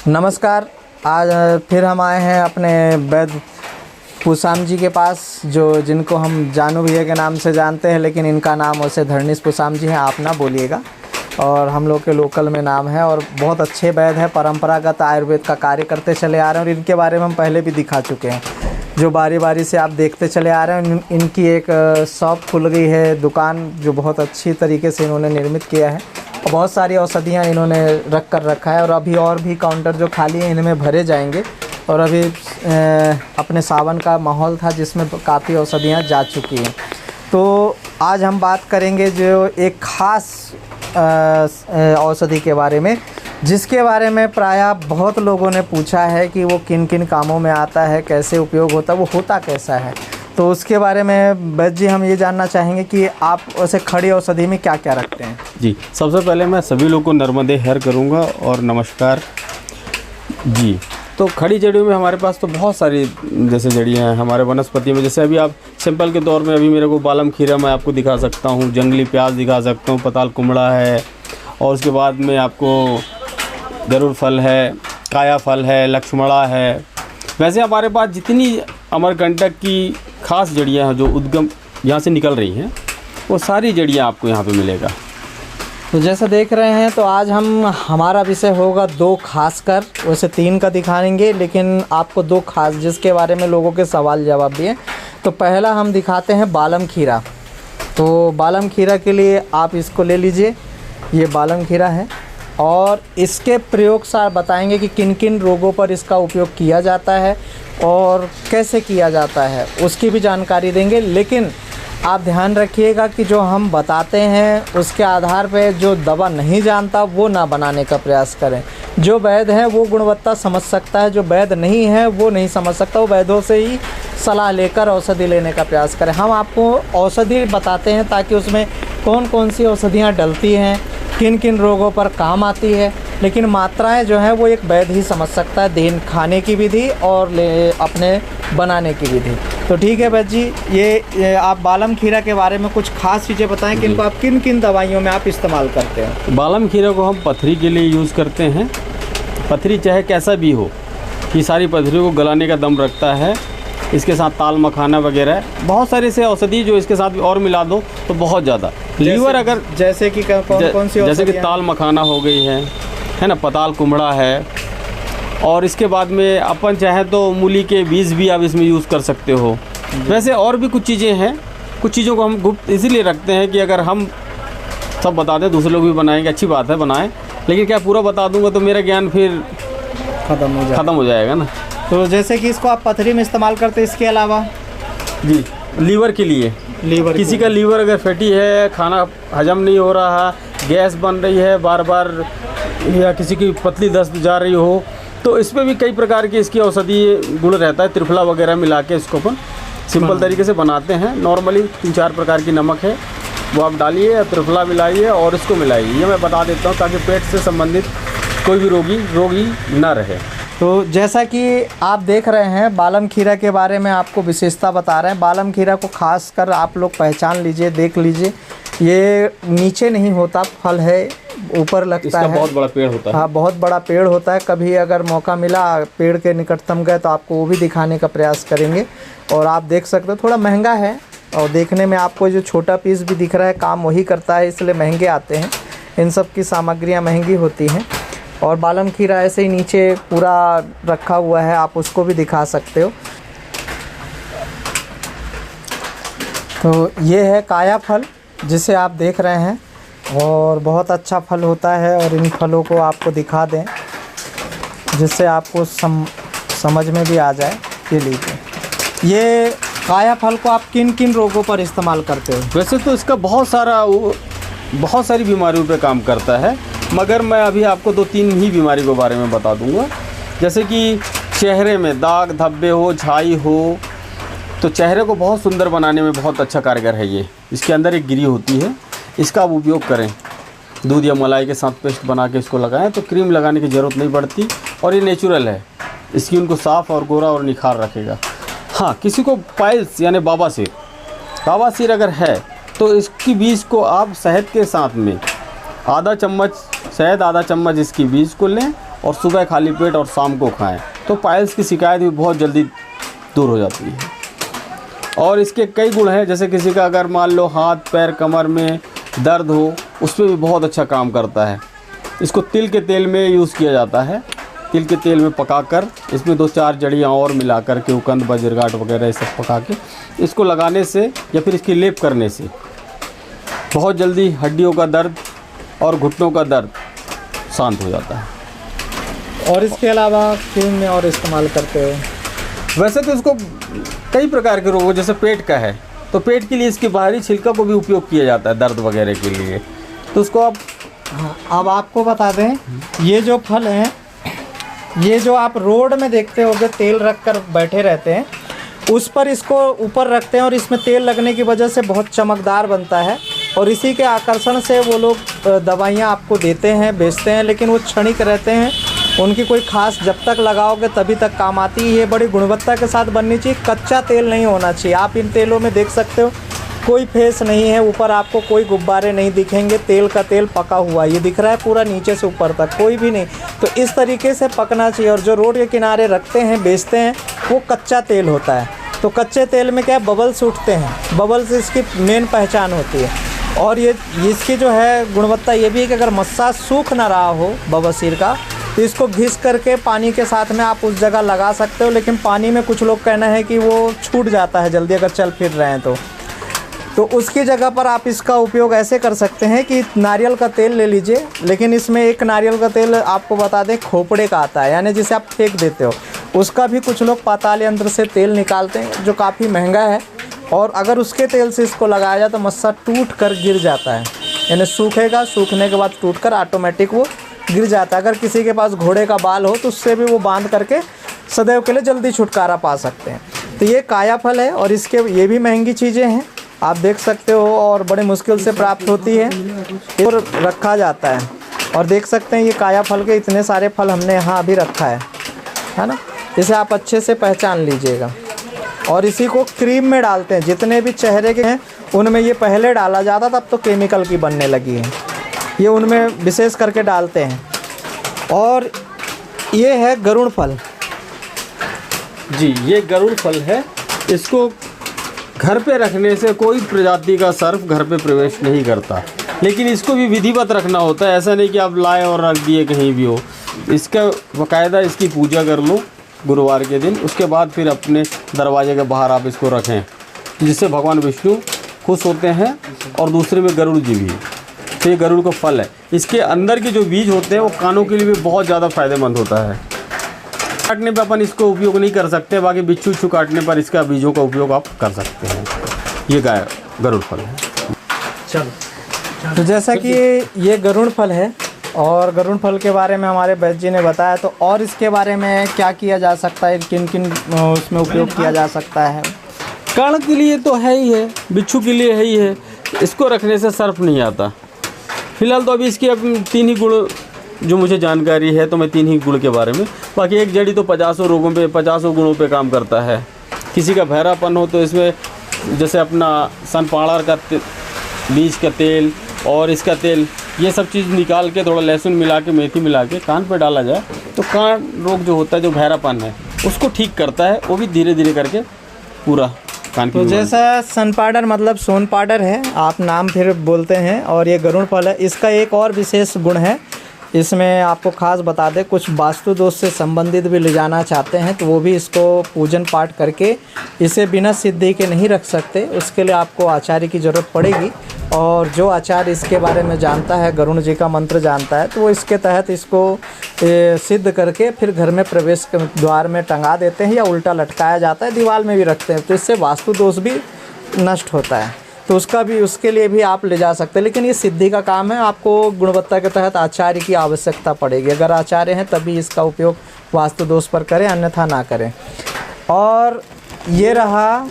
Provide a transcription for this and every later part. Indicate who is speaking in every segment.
Speaker 1: नमस्कार। आज फिर हम आए हैं अपने वैद्य पुसाम जी के पास, जिनको हम जानू भैया के नाम से जानते हैं, लेकिन इनका नाम वैसे धरणीश पुसाम जी हैं, आप ना बोलिएगा। और हम लोग के लोकल में नाम है और बहुत अच्छे वैद्य हैं, परंपरागत आयुर्वेद का कार्य करते चले आ रहे हैं। और इनके बारे में हम पहले भी दिखा चुके हैं, जो बारी बारी से आप देखते चले आ रहे हैं। इनकी एक शॉप खुल गई है, दुकान, जो बहुत अच्छी तरीके से इन्होंने निर्मित किया है और बहुत सारी औषधियाँ इन्होंने रख कर रखा है। और अभी और भी काउंटर जो खाली हैं इनमें भरे जाएंगे। और अभी अपने सावन का माहौल था जिसमें काफ़ी औषधियाँ जा चुकी हैं। तो आज हम बात करेंगे जो एक ख़ास औषधि के बारे में, जिसके बारे में प्रायः बहुत लोगों ने पूछा है कि वो किन किन कामों में आता है, कैसे उपयोग होता है, वो होता कैसा है। तो उसके बारे में वैद्य जी हम ये जानना चाहेंगे कि आप वैसे खड़ी औषधि में क्या क्या रखते हैं।
Speaker 2: जी, सबसे पहले मैं सभी लोगों को नर्मदे हर करूँगा और नमस्कार जी। तो खड़ी जड़ियों में हमारे पास तो बहुत सारी जैसे जड़ियाँ हैं हमारे वनस्पति में। जैसे अभी आप सिंपल के दौर में अभी मेरे को बालम खीरा मैं आपको दिखा सकता हूँ, जंगली प्याज दिखा सकता हूँ, पताल कुमड़ा है, और उसके बाद में आपको गरुड़ फल है, काया फल है, लक्ष्मणा है। वैसे हमारे पास जितनी अमरकंटक की खास जड़ियाँ हैं जो उद्गम यहाँ से निकल रही हैं, वो सारी जड़ियाँ आपको यहाँ पे मिलेगा।
Speaker 1: तो जैसा देख रहे हैं, तो आज हमारा विषय होगा दो खासकर, वैसे तीन का दिखाएंगे, लेकिन आपको दो खास जिसके बारे में लोगों के सवाल जवाब दिए। तो पहला हम दिखाते हैं बालम खीरा। तो बालम खीरा के लिए आप इसको ले लीजिए, ये बालम खीरा है। और इसके प्रयोग सार बताएंगे कि किन किन रोगों पर इसका उपयोग किया जाता है और कैसे किया जाता है, उसकी भी जानकारी देंगे। लेकिन आप ध्यान रखिएगा कि जो हम बताते हैं उसके आधार पे जो दवा नहीं जानता वो ना बनाने का प्रयास करें। जो वैद्य है वो गुणवत्ता समझ सकता है, जो वैद्य नहीं है वो नहीं समझ सकता। वो वैद्यों से ही सलाह लेकर औषधि लेने का प्रयास करें। हम आपको औषधि बताते हैं ताकि उसमें कौन कौन सी औषधियाँ डलती हैं, किन किन रोगों पर काम आती है, लेकिन मात्राएं जो है वो एक वैद्य ही समझ सकता है, देन खाने की विधि और अपने बनाने की विधि। तो ठीक है वैद्य जी, ये आप बालम खीरा के बारे में कुछ खास चीज़ें बताएं कि इनको आप किन किन दवाइयों में आप इस्तेमाल करते हैं।
Speaker 2: बालम खीरा को हम पथरी के लिए यूज़ करते हैं। पथरी चाहे कैसा भी हो, ये सारी पथरियों को गलाने का दम रखता है। इसके साथ ताल मखाना वगैरह बहुत सारे से औषधि जो इसके साथ और मिला दो तो बहुत ज़्यादा। लीवर अगर
Speaker 1: जैसे कि कौन सी,
Speaker 2: जैसे कि ताल मखाना हो गई है ना, पताल कुमड़ा है। और इसके बाद में अपन चाहे तो मूली के बीज भी आप इसमें यूज़ कर सकते हो। वैसे और भी कुछ चीज़ें हैं, कुछ चीज़ों को हम गुप्त इसीलिए रखते हैं कि अगर हम सब बता दें दूसरे लोग भी बनाएंगे, अच्छी बात है बनाएं, लेकिन क्या पूरा बता दूंगा तो मेरा ज्ञान फिर ख़त्म हो जाएगा ना।
Speaker 1: तो जैसे कि इसको आप पथरी में इस्तेमाल करते हैं, इसके अलावा
Speaker 2: जी लीवर के लिए, किसी का लीवर अगर फैटी है, खाना हजम नहीं हो रहा, गैस बन रही है बार बार, या किसी की पतली दस्त जा रही हो, तो इसमें भी कई प्रकार की इसकी औषधि गुण रहता है। त्रिफला वगैरह मिला के इसको अपन सिंपल तरीके से बनाते हैं। नॉर्मली 3-4 प्रकार की नमक है वो आप डालिए, त्रिफला मिलाइए और इसको मिलाइए। ये मैं बता देता हूँ ताकि पेट से संबंधित कोई भी रोगी ना रहे।
Speaker 1: तो जैसा कि आप देख रहे हैं, बालम खीरा के बारे में आपको विशेषता बता रहे हैं। बालम खीरा को खास कर आप लोग पहचान लीजिए, देख लीजिए, ये नीचे नहीं होता, फल है ऊपर लगता है।
Speaker 2: बहुत बड़ा पेड़ होता है।
Speaker 1: हाँ, बहुत बड़ा पेड़ होता है। कभी अगर मौका मिला पेड़ के निकटतम गए तो आपको वो भी दिखाने का प्रयास करेंगे। और आप देख सकते हो थोड़ा महंगा है, और देखने में आपको जो छोटा पीस भी दिख रहा है काम वही करता है, इसलिए महंगे आते हैं। इन सब की सामग्रियाँ महंगी होती हैं। और बालम खीरा ऐसे ही नीचे पूरा रखा हुआ है, आप उसको भी दिखा सकते हो। तो ये है काया फल जिसे आप देख रहे हैं, और बहुत अच्छा फल होता है। और इन फलों को आपको दिखा दें जिससे आपको समझ में भी आ जाए। ये लीजिए, ये काया फल को आप किन किन रोगों पर इस्तेमाल करते हो।
Speaker 2: वैसे तो इसका बहुत सारी बीमारियों पे काम करता है, मगर मैं अभी आपको 2-3 ही बीमारी के बारे में बता दूंगा। जैसे कि चेहरे में दाग धब्बे हो, छाई हो, तो चेहरे को बहुत सुंदर बनाने में बहुत अच्छा कारगर है ये। इसके अंदर एक गिरी होती है, इसका आप उपयोग करें, दूध या मलाई के साथ पेस्ट बना के इसको लगाएं तो क्रीम लगाने की ज़रूरत नहीं पड़ती, और ये नेचुरल है, स्किन को साफ़ और गोरा और निखार रखेगा। हाँ, किसी को पाइल्स यानी बवासीर अगर है तो इसकी बीज को आप शहद के साथ में आधा चम्मच शहद, आधा चम्मच इसकी बीज को लें और सुबह खाली पेट और शाम को खाएं तो पाइल्स की शिकायत भी बहुत जल्दी दूर हो जाती है। और इसके कई गुण हैं, जैसे किसी का अगर मान लो हाथ पैर कमर में दर्द हो, उस पर भी बहुत अच्छा काम करता है। इसको तिल के तेल में यूज़ किया जाता है। तिल के तेल में पकाकर इसमें 2-4 जड़ियाँ और मिलाकर के उकंद बजरगाट वगैरह ये सब पका के इसको लगाने से या फिर इसकी लेप करने से बहुत जल्दी हड्डियों का दर्द और घुटनों का दर्द शांत हो जाता है।
Speaker 1: और इसके अलावा क्रीम में और इस्तेमाल करते हो?
Speaker 2: वैसे तो इसको कई प्रकार के रोगों, जैसे पेट का है तो पेट के लिए इसके बाहरी छिलका को भी उपयोग किया जाता है दर्द वगैरह के लिए। तो उसको आप
Speaker 1: हाँ, अब आपको बता दें, ये जो फल हैं, ये जो आप रोड में देखते होगे तेल रख कर बैठे रहते हैं, उस पर इसको ऊपर रखते हैं और इसमें तेल लगने की वजह से बहुत चमकदार बनता है। और इसी के आकर्षण से वो लोग दवाइयाँ आपको देते हैं, बेचते हैं, लेकिन वो क्षणिक रहते हैं। उनकी कोई ख़ास जब तक लगाओगे तभी तक काम आती है। ये बड़ी गुणवत्ता के साथ बननी चाहिए, कच्चा तेल नहीं होना चाहिए। आप इन तेलों में देख सकते हो कोई फेस नहीं है, ऊपर आपको कोई गुब्बारे नहीं दिखेंगे, तेल का तेल पका हुआ ये दिख रहा है पूरा नीचे से ऊपर तक, कोई भी नहीं। तो इस तरीके से पकना चाहिए। और जो रोड के किनारे रखते हैं बेचते हैं वो कच्चा तेल होता है। तो कच्चे तेल में क्या है, बबल्स उठते हैं, बबल्स इसकी मेन पहचान होती है। और ये इसकी जो है गुणवत्ता ये भी है कि अगर मस्सा सूख ना रहा हो बवासीर का तो इसको घिस करके पानी के साथ में आप उस जगह लगा सकते हो। लेकिन पानी में कुछ लोग कहना है कि वो छूट जाता है जल्दी अगर चल फिर रहे हैं तो उसकी जगह पर आप इसका उपयोग ऐसे कर सकते हैं कि नारियल का तेल ले लीजिए, लेकिन इसमें एक नारियल का तेल आपको बता दें खोपड़े का आता है, यानी जिसे आप फेंक देते हो। उसका भी कुछ लोग पाताल यंत्र से तेल निकालते हैं जो काफ़ी महंगा है। और अगर उसके तेल से इसको लगाया जाए तो मस्सा टूट कर गिर जाता है, यानी सूखेगा, सूखने के बाद टूट कर ऑटोमेटिक वो गिर जाता है। अगर किसी के पास घोड़े का बाल हो तो उससे भी वो बांध करके सदैव के लिए जल्दी छुटकारा पा सकते हैं। तो ये काया फल है और इसके ये भी महंगी चीज़ें हैं, आप देख सकते हो, और बड़े मुश्किल से प्राप्त होती है और रखा जाता है। और देख सकते हैं ये काया फल के इतने सारे फल हमने यहाँ अभी रखा है ना। इसे आप अच्छे से पहचान लीजिएगा। और इसी को क्रीम में डालते हैं, जितने भी चेहरे के हैं उनमें ये पहले डाला जाता था, अब तो केमिकल की बनने लगी है, ये उनमें विशेष करके डालते हैं। और ये है गरुड़ फल
Speaker 2: जी, ये गरुड़ फल है। इसको घर पे रखने से कोई प्रजाति का सर्प घर पे प्रवेश नहीं करता, लेकिन इसको भी विधिवत रखना होता है। ऐसा नहीं कि आप लाए और रख दिए कहीं भी हो। इसका बाकायदा इसकी पूजा कर लो गुरुवार के दिन, उसके बाद फिर अपने दरवाजे के बाहर आप इसको रखें, जिससे भगवान विष्णु खुश होते हैं। और दूसरे में गरुड़ जी भी, तो ये गरुड़ का फल है। इसके अंदर के जो बीज होते हैं वो कानों के लिए भी बहुत ज़्यादा फायदेमंद होता है। काटने पे अपन इसको उपयोग नहीं कर सकते, बाकी बिच्छू उच्छू काटने पर इसका बीजों का उपयोग आप कर सकते हैं। ये गरुड़ फल है।
Speaker 1: चलो, तो जैसा कि ये गरुड़ फल है और गरुड़ फल के बारे में हमारे वैद्य जी ने बताया, तो और इसके बारे में क्या किया जा सकता है, किन किन उसमें उपयोग किया जा सकता है?
Speaker 2: कर्ण के लिए तो है ही है, बिच्छू के लिए है ही है। इसको रखने से सर्प नहीं आता। फिलहाल तो अभी इसकी अब 3 ही गुण जो मुझे जानकारी है, तो मैं 3 ही गुण के बारे में, बाकी एक जड़ी तो 50 रोगों पे 50 गुणों पे काम करता है। किसी का बहरापन हो तो इसमें जैसे अपना सनपाड़ा का बीज का तेल और इसका तेल, ये सब चीज़ निकाल के थोड़ा लहसुन मिला के मेथी मिला के कान पे डाला जाए तो कान रोग जो होता है, जो बहरापन है, उसको ठीक करता है। वो भी धीरे धीरे करके पूरा कान की।
Speaker 1: तो जैसा सन पाउडर मतलब सोन पाउडर है, आप नाम फिर बोलते हैं, और ये गरुड़ फल है। इसका एक और विशेष गुण है, इसमें आपको खास बता दें, कुछ वास्तु दोष से संबंधित भी ले जाना चाहते हैं तो वो भी इसको पूजन पाठ करके इसे बिना सिद्धि के नहीं रख सकते। उसके लिए आपको आचार्य की ज़रूरत पड़ेगी, और जो आचार्य इसके बारे में जानता है, गरुड़ जी का मंत्र जानता है, तो वो इसके तहत इसको सिद्ध करके फिर घर में प्रवेश के द्वार में टंगा देते हैं, या उल्टा लटकाया जाता है, दीवार में भी रखते हैं। तो इससे वास्तु दोष भी नष्ट होता है। तो उसके लिए भी आप ले जा सकते हैं। लेकिन ये सिद्धि का काम है, आपको गुणवत्ता के तहत आचार्य की आवश्यकता पड़ेगी। अगर आचार्य हैं तभी इसका उपयोग वास्तु दोष पर करें, अन्यथा ना करें। और ये रहा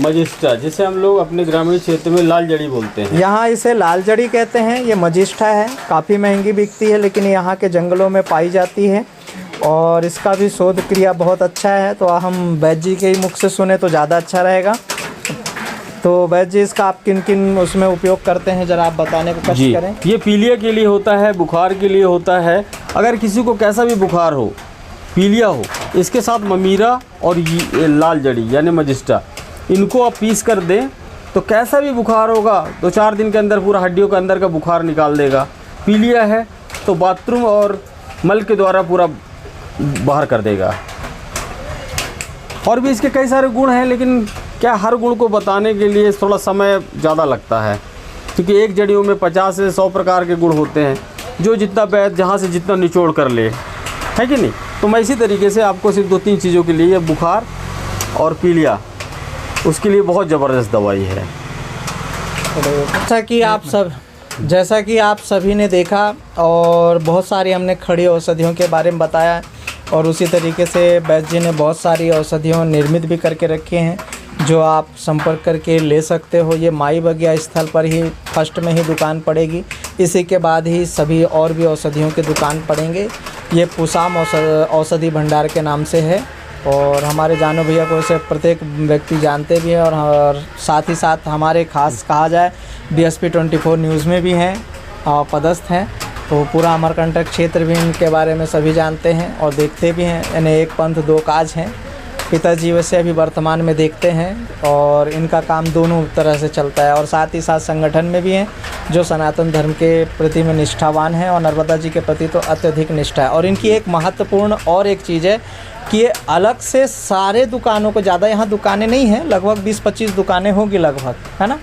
Speaker 2: मजिष्ठा, जिसे हम लोग अपने ग्रामीण क्षेत्र में लाल जड़ी बोलते हैं।
Speaker 1: यहाँ इसे लाल जड़ी कहते हैं। ये मजिष्ठा है, काफ़ी महंगी बिकती है, लेकिन यहाँ के जंगलों में पाई जाती है। और इसका भी शोध क्रिया बहुत अच्छा है, तो हम वैद्य जी के ही मुख से सुने तो ज़्यादा अच्छा रहेगा। तो वैद्य जी इसका आप किन किन उसमें उपयोग करते हैं जरा आप बताने को कष्ट
Speaker 2: जी,
Speaker 1: करें।
Speaker 2: ये पीलिया के लिए होता है, बुखार के लिए होता है। अगर किसी को कैसा भी बुखार हो, पीलिया हो, इसके साथ ममीरा और ये लाल जड़ी यानी मजिस्टा, इनको आप पीस कर दें तो कैसा भी बुखार होगा 2-4 दिन के अंदर पूरा हड्डियों के अंदर का बुखार निकाल देगा। पीलिया है तो बाथरूम और मल के द्वारा पूरा बाहर कर देगा। और भी इसके कई सारे गुण हैं, लेकिन क्या हर गुण को बताने के लिए थोड़ा समय ज़्यादा लगता है, क्योंकि एक जड़ियों में 50 से 100 प्रकार के गुण होते हैं, जो जितना वैद्य जहाँ से जितना निचोड़ कर ले, है कि नहीं। तो मैं इसी तरीके से आपको सिर्फ 2-3 चीज़ों के लिए, बुखार और पीलिया, उसके लिए बहुत ज़बरदस्त दवाई है।
Speaker 1: जैसा कि आप सभी ने देखा और बहुत सारी हमने खड़ी औषधियों के बारे में बताया, और उसी तरीके से वैद्य जी ने बहुत सारी औषधियों निर्मित भी करके रखे हैं जो आप संपर्क करके ले सकते हो। ये माई बगिया स्थल पर ही फर्स्ट में ही दुकान पड़ेगी, इसी के बाद ही सभी और भी औषधियों के दुकान पड़ेंगे। ये पुसाम औषधि भंडार के नाम से है, और हमारे जानो भैया को इसे प्रत्येक व्यक्ति जानते भी हैं, और साथ ही साथ हमारे खास कहा जाए BSP 24 न्यूज़ में भी हैं, पदस्थ हैं। तो पूरा अमरकंटक क्षेत्र भी इनके बारे में सभी जानते हैं और देखते भी हैं। यानी एक पंथ दो काज हैं, पिताजी वैसे अभी वर्तमान में देखते हैं, और इनका काम दोनों तरह से चलता है। और साथ ही साथ संगठन में भी हैं जो सनातन धर्म के प्रति में निष्ठावान हैं, और नर्मदा जी के प्रति तो अत्यधिक निष्ठा है। और इनकी एक महत्वपूर्ण और एक चीज़ है कि ये अलग से सारे दुकानों को, ज़्यादा यहाँ दुकानें नहीं हैं, लगभग 20-25 दुकानें होंगी लगभग, है ना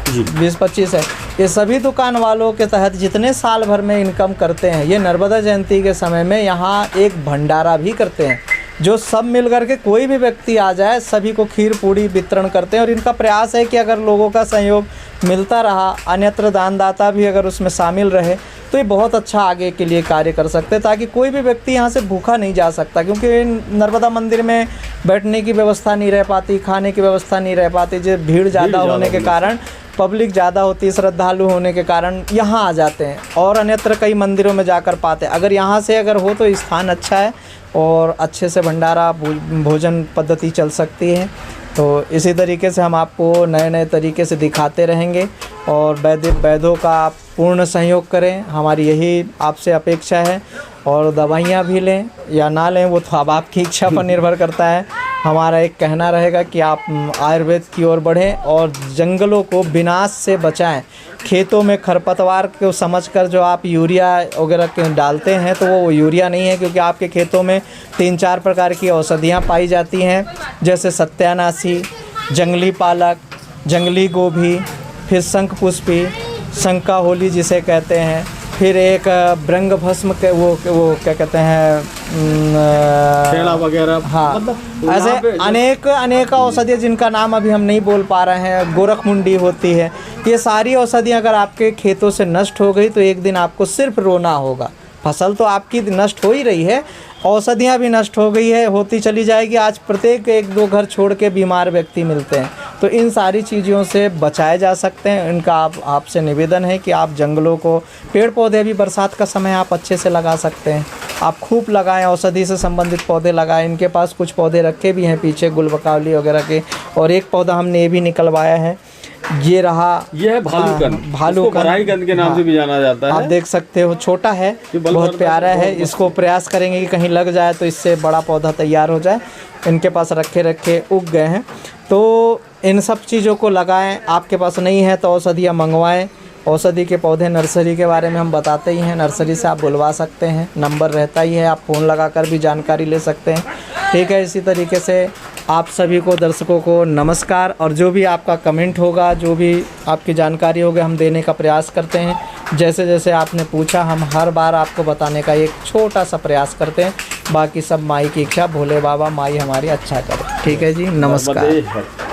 Speaker 1: जी, 20-25 है। ये सभी दुकान वालों के तहत जितने साल भर में इनकम करते हैं, ये नर्मदा जयंती के समय में यहाँ एक भंडारा भी करते हैं, जो सब मिल करके कोई भी व्यक्ति आ जाए सभी को खीर पूड़ी वितरण करते हैं। और इनका प्रयास है कि अगर लोगों का सहयोग मिलता रहा, अन्यत्र दानदाता भी अगर उसमें शामिल रहे, तो ये बहुत अच्छा आगे के लिए कार्य कर सकते हैं, ताकि कोई भी व्यक्ति यहाँ से भूखा नहीं जा सकता। क्योंकि नर्मदा मंदिर में बैठने की व्यवस्था नहीं रह पाती, खाने की व्यवस्था नहीं रह पाती, जो भीड़ ज़्यादा होने के कारण, पब्लिक ज़्यादा होती है, श्रद्धालु होने के कारण यहाँ आ जाते हैं, और अन्यत्र कई मंदिरों में जाकर पाते हैं। अगर यहाँ से अगर हो तो स्थान अच्छा है और अच्छे से भंडारा भोजन पद्धति चल सकती है। तो इसी तरीके से हम आपको नए नए तरीके से दिखाते रहेंगे, और वैद्यों का आप पूर्ण सहयोग करें, हमारी यही आपसे अपेक्षा है। और दवाइयाँ भी लें या ना लें वो तो अब आपकी इच्छा पर निर्भर करता है। हमारा एक कहना रहेगा कि आप आयुर्वेद की ओर बढ़ें और जंगलों को विनाश से बचाएं। खेतों में खरपतवार को समझकर जो आप यूरिया वगैरह डालते हैं, तो वो यूरिया नहीं है, क्योंकि आपके खेतों में 3-4 प्रकार की औषधियाँ पाई जाती हैं, जैसे सत्यानाशी, जंगली पालक, जंगली गोभी, फिर शंखपुष्पी, शंका होली जिसे कहते हैं, फिर एक ब्रंग भस्म के वो क्या कहते हैं,
Speaker 2: खेड़ा वगैरह।
Speaker 1: हाँ, मतलब ऐसे अनेक औषधियाँ जिनका नाम अभी हम नहीं बोल पा रहे हैं, गोरखमुंडी होती है। ये सारी औषधियाँ अगर आपके खेतों से नष्ट हो गई तो एक दिन आपको सिर्फ रोना होगा। फसल तो आपकी नष्ट हो ही रही है, औषधियाँ भी नष्ट हो गई है, होती चली जाएगी। आज प्रत्येक 1-2 घर छोड़ के बीमार व्यक्ति मिलते हैं। तो इन सारी चीज़ों से बचाए जा सकते हैं। इनका आपसे निवेदन है कि आप जंगलों को, पेड़ पौधे भी बरसात का समय आप अच्छे से लगा सकते हैं, आप खूब लगाएं, औषधि से संबंधित पौधे लगाएं। इनके पास कुछ पौधे रखे भी हैं पीछे गुलबकावली वगैरह के, और एक पौधा हमने ये भी निकलवाया है, ये रहा,
Speaker 2: ये है भालूकंद के नाम से भी जाना जाता है।
Speaker 1: आप देख सकते हो, छोटा है, बहुत प्यारा है। इसको प्रयास करेंगे कि कहीं लग जाए तो इससे बड़ा पौधा तैयार हो जाए। इनके पास रखे उग गए हैं, तो इन सब चीज़ों को लगाएं। आपके पास नहीं है तो औषधियाँ मंगवाएं। औषधि के पौधे नर्सरी के बारे में हम बताते ही हैं, नर्सरी से आप बुलवा सकते हैं, नंबर रहता ही है, आप फ़ोन लगाकर भी जानकारी ले सकते हैं। ठीक है, इसी तरीके से आप सभी को, दर्शकों को नमस्कार। और जो भी आपका कमेंट होगा, जो भी आपकी जानकारी होगी, हम देने का प्रयास करते हैं। जैसे जैसे आपने पूछा, हम हर बार आपको बताने का एक छोटा सा प्रयास करते हैं। बाकी सब माई की इच्छा, भोले बाबा माई हमारी अच्छा करे। ठीक है जी, नमस्कार।